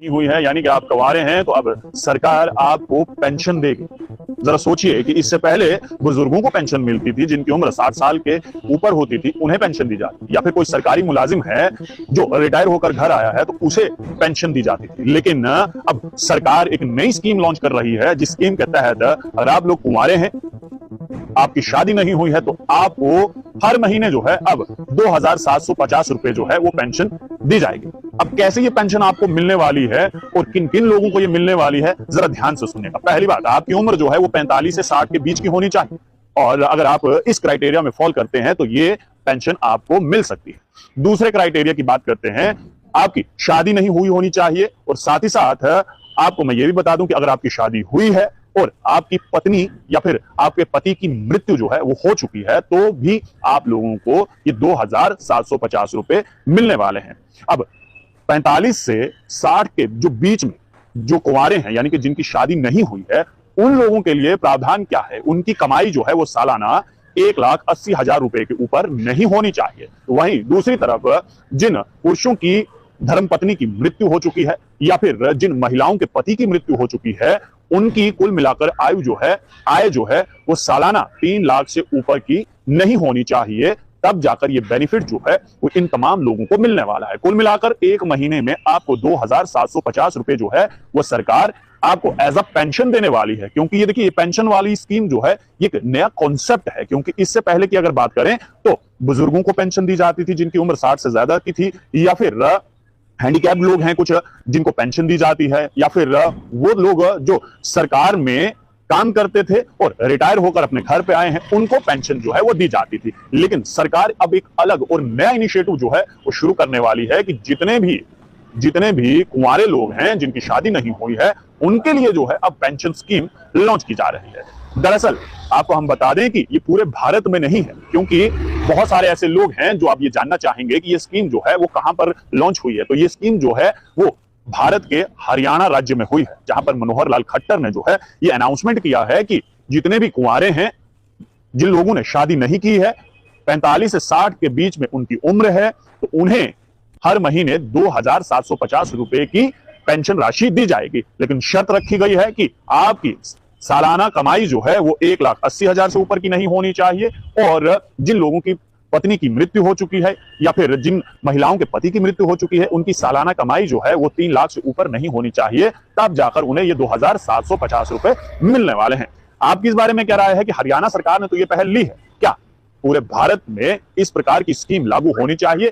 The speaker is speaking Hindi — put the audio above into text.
नहीं हुई है, यानी कि आप कवारे हैं, तो अब सरकार आपको पेंशन देगी। जरा सोचिए कि इससे पहले बुजुर्गों को पेंशन मिलती थी, जिनकी उम्र 60 साल के ऊपर होती थी, उन्हें पेंशन दी जाती, या फिर कोई सरकारी मुलाजिम है जो रिटायर होकर घर आया है तो उसे पेंशन दी जाती थी। लेकिन अब सरकार एक नई स्कीम लॉन्च कर रही है, जिस स्कीम के तहत अगर आप लोग कुंवारे हैं, आपकी शादी नहीं हुई है, तो आपको हर महीने जो है अब 2,750 रुपए जो है वो पेंशन दी जाएगी। अब कैसे ये पेंशन आपको मिलने वाली है और किन किन लोगों को ये मिलने वाली है, जरा ध्यान से सुनिएगा। पहली बात, आपकी उम्र जो है वो 45 से 60 के बीच की होनी चाहिए, और अगर आप इस क्राइटेरिया में फॉल करते हैं तो ये पेंशन आपको मिल सकती है। दूसरे क्राइटेरिया की बात करते हैं, आपकी शादी नहीं हुई होनी चाहिए, और साथ ही साथ आपको मैं ये भी बता दूं कि अगर आपकी शादी हुई है और आपकी पत्नी या फिर आपके पति की मृत्यु जो है वो हो चुकी है, तो भी आप लोगों को ये 2,750 रुपए मिलने वाले हैं। अब 45 से 60 के जो बीच में जो कुंवारे हैं, यानी कि जिनकी शादी नहीं हुई है, उन लोगों के लिए प्रावधान क्या है, उनकी कमाई जो है वो सालाना 1,80,000 रुपए के ऊपर नहीं होनी चाहिए। वहीं दूसरी तरफ जिन पुरुषों की धर्मपत्नी की मृत्यु हो चुकी है या फिर जिन महिलाओं के पति की मृत्यु हो चुकी है, उनकी कुल मिलाकर आय जो है वो सालाना 3 लाख से ऊपर की नहीं होनी चाहिए। तब जाकर ये बेनिफिट जो है वो इन तमाम लोगों को मिलने वाला है। कुल मिलाकर एक महीने में आपको 2,750 रुपए जो है वो सरकार आपको एज अ पेंशन देने वाली है। क्योंकि ये देखिए, ये पेंशन वाली स्कीम जो है ये एक नया कॉन्सेप्ट है, क्योंकि इससे पहले की अगर बात करें तो बुजुर्गों को पेंशन दी जाती थी जिनकी उम्र 60 से ज्यादा की थी, या फिर हैंडीकैप्ड लोग हैं कुछ जिनको पेंशन दी जाती है, या फिर वो लोग जो सरकार में काम करते थे और रिटायर होकर अपने घर पे आए हैं, उनको पेंशन जो है वो दी जाती थी। लेकिन सरकार अब एक अलग और नया इनिशिएटिव जो है वो शुरू करने वाली है कि जितने भी कुंवारे लोग हैं जिनकी शादी नहीं हुई है, उनके लिए जो है अब पेंशन स्कीम लॉन्च की जा रही है। दरअसल आपको हम बता दें कि ये पूरे भारत में नहीं है, क्योंकि बहुत सारे ऐसे लोग हैं जो आप ये जानना चाहेंगे कि ये स्कीम जो है वो कहां पर लॉन्च हुई है। तो ये स्कीम जो है वो भारत के हरियाणा राज्य में हुई है, जहां पर मनोहर लाल खट्टर ने जो है ये अनाउंसमेंट किया है कि जितने भी कुंवारे हैं, जिन लोगों ने शादी नहीं की है, 45 से 60 के बीच में उनकी उम्र है, तो उन्हें हर महीने 2,750 रुपए की पेंशन राशि दी जाएगी। लेकिन शर्त रखी गई है कि आपकी सालाना कमाई जो है वो 1,80,000 से ऊपर की नहीं होनी चाहिए, और जिन लोगों की पत्नी की मृत्यु हो चुकी है या फिर जिन महिलाओं के पति की मृत्यु हो चुकी है, उनकी सालाना कमाई जो है वो 3 लाख से ऊपर नहीं होनी चाहिए। तब जाकर उन्हें ये 2,750 रुपए मिलने वाले हैं। आपकी इस बारे में क्या राय है कि हरियाणा सरकार ने तो ये पहल ली है, क्या पूरे भारत में इस प्रकार की स्कीम लागू होनी चाहिए?